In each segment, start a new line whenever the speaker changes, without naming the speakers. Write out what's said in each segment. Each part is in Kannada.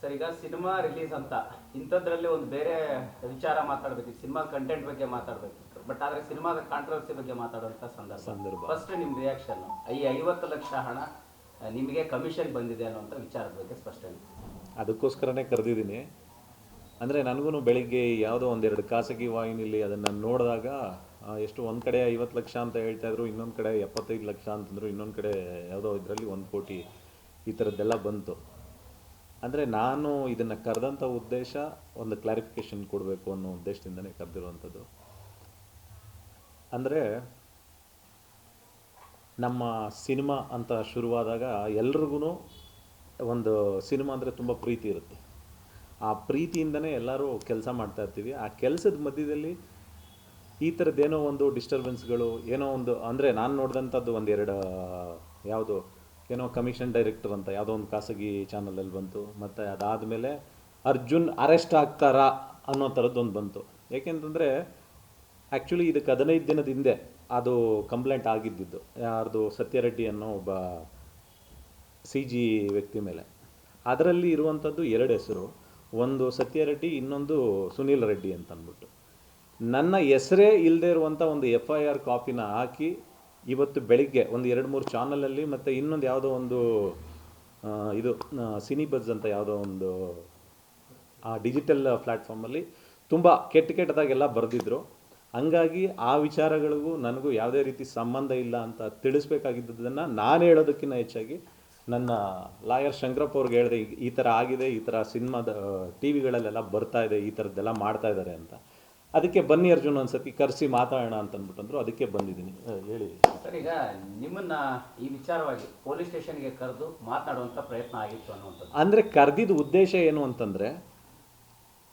ಸರ್, ಈಗ ಸಿನಿಮಾ ರಿಲೀಸ್ ಅಂತ ಇಂಥದ್ರಲ್ಲಿ ಒಂದು ಬೇರೆ ವಿಚಾರ ಮಾತಾಡಬೇಕು, ಸಿನಿಮಾ ಕಂಟೆಂಟ್ ಬಗ್ಗೆ ಮಾತಾಡಬೇಕಿತ್ತು. ಬಟ್ ಆದರೆ ಸಿನಿಮಾದ ಕಾಂಟ್ರವರ್ಸಿ ಬಗ್ಗೆ ಮಾತಾಡುವಂಥ ಸಂದರ್ಭ. ಫಸ್ಟ್ ನಿಮ್ಮ ರಿಯಾಕ್ಷನ್, ಈ 50 ಲಕ್ಷ ಹಣ ನಿಮಗೆ ಕಮಿಷನ್ ಬಂದಿದೆ ಅನ್ನುವಂಥ ವಿಚಾರದ ಬಗ್ಗೆ ಸ್ಪಷ್ಟನೆ.
ಅದಕ್ಕೋಸ್ಕರನೇ ಕರೆದಿದ್ದೀನಿ. ಅಂದರೆ ನನಗೂ ಬೆಳಿಗ್ಗೆ ಯಾವುದೋ ಒಂದೆರಡು ಖಾಸಗಿ ವಾಹಿನಿಲಿ ಅದನ್ನು ನೋಡಿದಾಗ ಎಷ್ಟು ಒಂದು ಕಡೆ 50 ಲಕ್ಷ ಅಂತ ಹೇಳ್ತಾಯಿದ್ರು, ಇನ್ನೊಂದು ಕಡೆ 75 ಲಕ್ಷ ಅಂತಂದರು, ಇನ್ನೊಂದು ಕಡೆ ಯಾವುದೋ ಇದರಲ್ಲಿ 1 ಕೋಟಿ ಈ ಥರದ್ದೆಲ್ಲ ಬಂತು. ಅಂದರೆ ನಾನು ಇದನ್ನು ಕರೆದಂಥ ಉದ್ದೇಶ ಒಂದು ಕ್ಲಾರಿಫಿಕೇಷನ್ ಕೊಡಬೇಕು ಅನ್ನೋ ಉದ್ದೇಶದಿಂದನೇ ಕರೆದಿರುವಂಥದ್ದು. ಅಂದರೆ ನಮ್ಮ ಸಿನಿಮಾ ಅಂತ ಶುರುವಾದಾಗ ಎಲ್ರಿಗೂ ಒಂದು ಸಿನಿಮಾ ಅಂದರೆ ತುಂಬ ಪ್ರೀತಿ ಇರುತ್ತೆ. ಆ ಪ್ರೀತಿಯಿಂದನೇ ಎಲ್ಲರೂ ಕೆಲಸ ಮಾಡ್ತಾಯಿರ್ತೀವಿ. ಆ ಕೆಲಸದ ಮಧ್ಯದಲ್ಲಿ ಈ ಥರದ್ದೇನೋ ಒಂದು ಡಿಸ್ಟರ್ಬೆನ್ಸ್ಗಳು, ಏನೋ ಒಂದು ಅಂದರೆ ನಾನು ನೋಡಿದಂಥದ್ದು ಒಂದೆರಡು ಯಾವುದು ಏನೋ ಕಮಿಷನ್ ಡೈರೆಕ್ಟರ್ ಅಂತ ಯಾವುದೋ ಒಂದು ಖಾಸಗಿ ಚಾನಲಲ್ಲಿ ಬಂತು. ಮತ್ತು ಅದಾದಮೇಲೆ ಅರ್ಜುನ್ ಅರೆಸ್ಟ್ ಆಗ್ತಾರಾ ಅನ್ನೋ ಥರದ್ದೊಂದು ಬಂತು. ಏಕೆಂತಂದರೆ ಆ್ಯಕ್ಚುಲಿ ಇದಕ್ಕೆ 15 ದಿನದ ಹಿಂದೆ ಅದು ಕಂಪ್ಲೇಂಟ್ ಆಗಿದ್ದಿದ್ದು ಯಾರ್ದು, ಸತ್ಯರೆಡ್ಡಿ ಅನ್ನೋ ಒಬ್ಬ CG ವ್ಯಕ್ತಿ ಮೇಲೆ. ಅದರಲ್ಲಿ ಇರುವಂಥದ್ದು 2 ಹೆಸರು, ಒಂದು ಸತ್ಯರೆಡ್ಡಿ, ಇನ್ನೊಂದು ಸುನೀಲ್ ರೆಡ್ಡಿ ಅಂತ ಅಂದ್ಬಿಟ್ಟು. ನನ್ನ ಹೆಸರೇ ಇಲ್ಲದೆ ಇರುವಂಥ ಒಂದು FIR ಕಾಪಿನ ಹಾಕಿ ಇವತ್ತು ಬೆಳಿಗ್ಗೆ ಒಂದು 2-3 ಚಾನಲಲ್ಲಿ ಮತ್ತು ಇನ್ನೊಂದು ಯಾವುದೋ ಒಂದು ಇದು ಸಿನಿ ಬಜ್ ಅಂತ ಯಾವುದೋ ಒಂದು ಆ ಡಿಜಿಟಲ್ ಪ್ಲ್ಯಾಟ್ಫಾರ್ಮಲ್ಲಿ ತುಂಬ ಕೆಟ್ಟದಾಗೆಲ್ಲ ಬರೆದಿದ್ರು. ಹಂಗಾಗಿ ಆ ವಿಚಾರಗಳಿಗೂ ನನಗೂ ಯಾವುದೇ ರೀತಿ ಸಂಬಂಧ ಇಲ್ಲ ಅಂತ ತಿಳಿಸ್ಬೇಕಾಗಿದ್ದದನ್ನು ನಾನು ಹೇಳೋದಕ್ಕಿಂತ ಹೆಚ್ಚಾಗಿ ನನ್ನ ಲಾಯರ್ ಶಂಕರಪ್ಪ ಅವ್ರಿಗೆ ಹೇಳಿದೆ, ಈ ಥರ ಆಗಿದೆ, ಈ ಥರ ಸಿನಿಮಾದ TV ಗಳಲ್ಲೆಲ್ಲ ಬರ್ತಾ ಇದೆ, ಈ ಥರದ್ದೆಲ್ಲ ಮಾಡ್ತಾ ಇದ್ದಾರೆ ಅಂತ. ಅದಕ್ಕೆ ಬನ್ನಿ ಅರ್ಜುನ್ ಒಂದ್ಸತಿ ಕರೆಸಿ ಮಾತಾಡೋಣ ಅಂತ ಅಂದ್ಬಿಟ್ಟಂದ್ರು. ಅದಕ್ಕೆ ಬಂದಿದ್ದೀನಿ. ಹೇಳಿ
ಸರ್, ಈಗ ನಿಮ್ಮನ್ನ ಈ ವಿಚಾರವಾಗಿ ಪೊಲೀಸ್ ಸ್ಟೇಷನ್ಗೆ ಕರೆದು ಮಾತನಾಡುವಂಥ ಪ್ರಯತ್ನ ಆಗಿತ್ತು ಅನ್ನುವಂಥದ್ದು.
ಅಂದರೆ ಕರೆದಿದ್ದ ಉದ್ದೇಶ ಏನು ಅಂತಂದರೆ,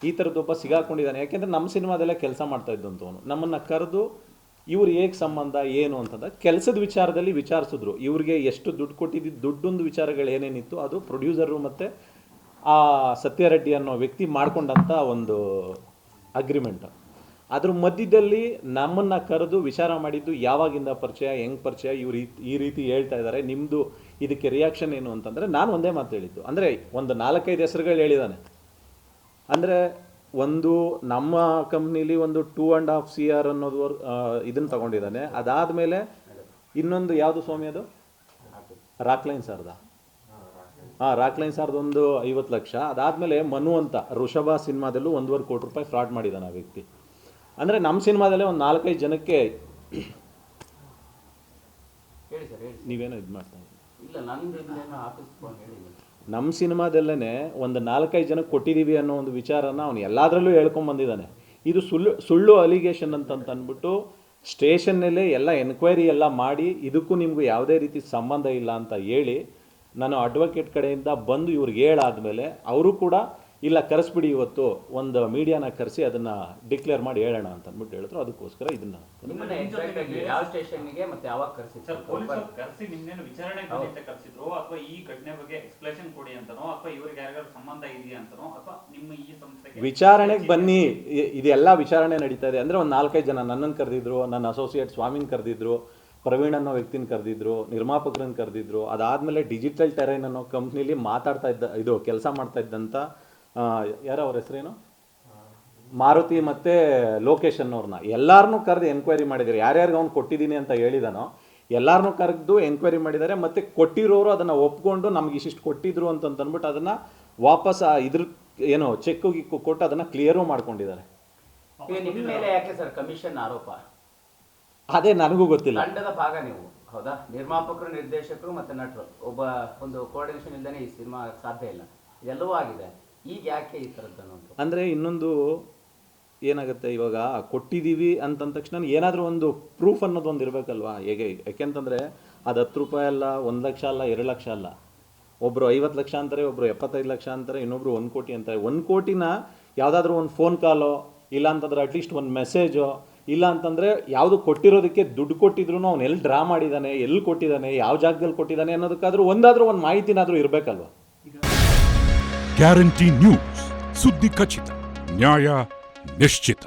ಈ ಥರದ್ದೊಬ್ಬ ಸಿಗಾಕೊಂಡಿದ್ದಾನೆ. ಯಾಕೆಂದರೆ ನಮ್ಮ ಸಿನಿಮಾದಲ್ಲೇ ಕೆಲಸ ಮಾಡ್ತಾ ಇದ್ದಂಥವನು ನಮ್ಮನ್ನು ಕರೆದು ಇವ್ರು ಹೇಗೆ ಸಂಬಂಧ ಏನು ಅಂತಂದ ಕೆಲಸದ ವಿಚಾರದಲ್ಲಿ ವಿಚಾರಿಸಿದ್ರು. ಇವ್ರಿಗೆ ಎಷ್ಟು ದುಡ್ಡು ಕೊಟ್ಟಿದ್ದು, ದುಡ್ಡೊಂದು ವಿಚಾರಗಳು ಏನೇನಿತ್ತು ಅದು ಪ್ರೊಡ್ಯೂಸರು ಮತ್ತು ಆ ಸತ್ಯರೆಡ್ಡಿ ಅನ್ನೋ ವ್ಯಕ್ತಿ ಮಾಡ್ಕೊಂಡಂಥ ಒಂದು ಅಗ್ರಿಮೆಂಟ್. ಅದ್ರ ಮಧ್ಯದಲ್ಲಿ ನಮ್ಮನ್ನು ಕರೆದು ವಿಚಾರ ಮಾಡಿದ್ದು ಯಾವಾಗಿಂದ ಪರಿಚಯ, ಹೆಂಗೆ ಪರಿಚಯ, ಇವ್ರು ಈ ರೀತಿ ಹೇಳ್ತಾ ಇದ್ದಾರೆ, ನಿಮ್ಮದು ಇದಕ್ಕೆ ರಿಯಾಕ್ಷನ್ ಏನು ಅಂತಂದರೆ ನಾನು ಒಂದೇ ಮಾತು ಹೇಳಿದ್ದು. ಅಂದರೆ ಒಂದು 4-5 ಹೆಸರುಗಳು ಹೇಳಿದ್ದಾನೆ. ಅಂದರೆ ಒಂದು ನಮ್ಮ ಕಂಪ್ನೀಲಿ ಒಂದು 2.5 CR ಅನ್ನೋದು ಇದನ್ನು ತಗೊಂಡಿದ್ದಾನೆ. ಅದಾದಮೇಲೆ ಇನ್ನೊಂದು ಯಾವುದು ಸ್ವಾಮಿ ಅದು ರಾಕ್ಲೈನ್ ಸಾರ್ದ ರಾಕ್ಲೈನ್ ಸಾರ್ದು ಒಂದು 50 ಲಕ್ಷ. ಅದಾದಮೇಲೆ ಮನು ಅಂತ ಋಷಭ ಸಿನಿಮಾದಲ್ಲೂ 1.25 ಕೋಟಿ ರೂಪಾಯಿ ಫ್ರಾಡ್ ಮಾಡಿದ್ದಾನೆ ಆ ವ್ಯಕ್ತಿ. ಅಂದರೆ ನಮ್ಮ ಸಿನಿಮಾದಲ್ಲೇ ಒಂದು 4-5 ಜನಕ್ಕೆ ನೀವೇನೋ ಇದು ಮಾಡ್ತಾ ನಮ್ಮ ಸಿನಿಮಾದಲ್ಲೇ ಒಂದು 4-5 ಜನಕ್ಕೆ ಕೊಟ್ಟಿದ್ದೀವಿ ಅನ್ನೋ ಒಂದು ವಿಚಾರನ ಅವನು ಎಲ್ಲದರಲ್ಲೂ ಹೇಳ್ಕೊಂಬಂದಿದ್ದಾನೆ. ಇದು ಸುಳ್ಳು ಅಲಿಗೇಷನ್ ಅಂತ ಅಂದ್ಬಿಟ್ಟು ಸ್ಟೇಷನ್ನಲ್ಲೇ ಎಲ್ಲ ಎನ್ಕ್ವೈರಿ ಎಲ್ಲ ಮಾಡಿ ಇದಕ್ಕೂ ನಿಮಗೂ ಯಾವುದೇ ರೀತಿ ಸಂಬಂಧ ಇಲ್ಲ ಅಂತ ಹೇಳಿ ನಾನು ಅಡ್ವೊಕೇಟ್ ಕಡೆಯಿಂದ ಬಂದು ಇವ್ರಿಗೆ ಹೇಳಾದ್ಮೇಲೆ ಅವರು ಕೂಡ ಇಲ್ಲ ಕರೆಸ್ಬಿಡಿ, ಇವತ್ತು ಒಂದು ಮೀಡಿಯಾನ ಕರೆಸಿ ಅದನ್ನು ಡಿಕ್ಲೇರ್ ಮಾಡಿ ಹೇಳೋಣ ಅಂತ ಅಂದ್ಬಿಟ್ಟು ಹೇಳಿದ್ರು. ಅದಕ್ಕೋಸ್ಕರ ಇದನ್ನು
ಯಾವ ಸ್ಟೇಷನ್ಗೆ ಮತ್ತೆ ಯಾವಾಗ ಕರೆಸಿದ್ರು?
ಕರೆಸಿ ನಿಮ್ನೇನು ವಿಚಾರಣೆ ಕರೆಸಿದ್ರು ಅಥವಾ ಈ ಘಟನೆ ಬಗ್ಗೆ ಎಕ್ಸ್ಪ್ಲೇಷನ್ ಕೊಡಿ ಅಂತನೋ ಅಥವಾ ಇವ್ರಿಗೆ ಯಾರಿಗಾರು ಸಂಬಂಧ ಇದೆಯಾ ಅಂತನೋ ಅಥವಾ ನಿಮ್ಮ ಈ ಸಂಸ್ಥೆಗೆ
ವಿಚಾರಣೆಗೆ ಬನ್ನಿ, ಇದೆಲ್ಲ ವಿಚಾರಣೆ ನಡೀತಾ ಇದೆ. ಅಂದರೆ ಒಂದು 4-5 ಜನ ನನ್ನನ್ನು ಕರೆದಿದ್ರು, ನನ್ನ ಅಸೋಸಿಯೇಟ್ ಸ್ವಾಮಿನ ಕರೆದಿದ್ರು, ಪ್ರವೀಣ್ ಅನ್ನೋ ವ್ಯಕ್ತಿನ ಕರೆದಿದ್ರು, ನಿರ್ಮಾಪಕರನ್ನ ಕರೆದಿದ್ರು. ಅದಾದಮೇಲೆ ಡಿಜಿಟಲ್ ಟೆರೈನ್ ಅನ್ನೋ ಕಂಪ್ನಿಲಿ ಮಾತಾಡ್ತಾ ಇದ್ದ ಇದು ಕೆಲಸ ಮಾಡ್ತಾ ಇದ್ದಂಥ ಯಾರೋ ಅವ್ರ ಹೆಸರೇನು ಮಾರುತಿ ಮತ್ತು ಲೋಕೇಶ್ ಅನ್ನೋರನ್ನ ಎಲ್ಲರನ್ನೂ ಕರೆದು ಎನ್ಕ್ವೈರಿ ಮಾಡಿದ್ದಾರೆ. ಯಾರ್ಯಾರಿಗೆ ಅವ್ನು ಕೊಟ್ಟಿದ್ದೀನಿ ಅಂತ ಹೇಳಿದಾನೋ ಎಲ್ಲರನ್ನೂ ಕರೆದು ಎನ್ಕ್ವೈರಿ ಮಾಡಿದ್ದಾರೆ. ಮತ್ತು ಕೊಟ್ಟಿರೋರು ಅದನ್ನು ಒಪ್ಕೊಂಡು ನಮ್ಗೆ ಇಷ್ಟಿಷ್ಟು ಕೊಟ್ಟಿದ್ರು ಅಂತಂದ್ಬಿಟ್ಟು ಅದನ್ನು ವಾಪಸ್ ಇದ್ರ ಏನೋ ಚೆಕ್ ಕೊಟ್ಟು ಅದನ್ನು ಕ್ಲಿಯರು ಮಾಡ್ಕೊಂಡಿದ್ದಾರೆ.
ನಿಮ್ಮ ಮೇಲೆ ಯಾಕೆ ಸರ್ ಕಮಿಷನ್ ಆರೋಪ?
ಅದೇ ನನಗೂ ಗೊತ್ತಿಲ್ಲ.
ತಂಡದ ಭಾಗ ನೀವು, ಹೌದಾ? ನಿರ್ಮಾಪಕರು, ನಿರ್ದೇಶಕರು ಮತ್ತು ನಟರು ಒಂದು ಕೋಆರ್ಡಿನೇಷನ್ ಇಲ್ಲದೇ ಈ ಸಿನಿಮಾ ಸಾಧ್ಯ ಇಲ್ಲ. ಎಲ್ಲವೂ ಆಗಿದೆ, ಈಗ ಯಾಕೆ ಈ ಥರದ್ದು?
ಅಂದರೆ ಇನ್ನೊಂದು ಏನಾಗುತ್ತೆ, ಇವಾಗ ಕೊಟ್ಟಿದ್ದೀವಿ ಅಂತಂದ ತಕ್ಷಣ ಏನಾದರೂ ಒಂದು ಪ್ರೂಫ್ ಅನ್ನೋದು ಒಂದು ಇರಬೇಕಲ್ವಾ. ಹೇಗೆ ಯಾಕೆಂತಂದರೆ ಅದು 10 ರೂಪಾಯಿ ಅಲ್ಲ, 1 ಲಕ್ಷ ಅಲ್ಲ, 2 ಲಕ್ಷ ಅಲ್ಲ. ಒಬ್ಬರು 50 ಲಕ್ಷ ಅಂತಾರೆ, ಒಬ್ಬರು 75 ಲಕ್ಷ ಅಂತಾರೆ, ಇನ್ನೊಬ್ರು 1 ಕೋಟಿ ಅಂತಾರೆ. 1 ಕೋಟಿನ ಯಾವುದಾದ್ರೂ ಒಂದು ಫೋನ್ ಕಾಲೋ ಇಲ್ಲ ಅಂತಂದ್ರೆ ಅಟ್ಲೀಸ್ಟ್ ಒಂದು ಮೆಸೇಜೋ ಇಲ್ಲ ಅಂತಂದರೆ ಯಾವುದು ಕೊಟ್ಟಿರೋದಕ್ಕೆ ದುಡ್ಡು ಕೊಟ್ಟಿದ್ರು ಅವ್ನು ಎಲ್ಲಿ ಡ್ರಾ ಮಾಡಿದ್ದಾನೆ, ಎಲ್ಲಿ ಕೊಟ್ಟಿದ್ದಾನೆ, ಯಾವ ಜಾಗದಲ್ಲಿ ಕೊಟ್ಟಿದ್ದಾನೆ ಅನ್ನೋದಕ್ಕಾದ್ರೂ ಒಂದು ಮಾಹಿತಿನಾದರೂ ಇರಬೇಕಲ್ವ.
ಗ್ಯಾರಂಟಿ ನ್ಯೂಸ್, ಸುದ್ದಿ ಖಚಿತ, ನ್ಯಾಯ ನಿಶ್ಚಿತ.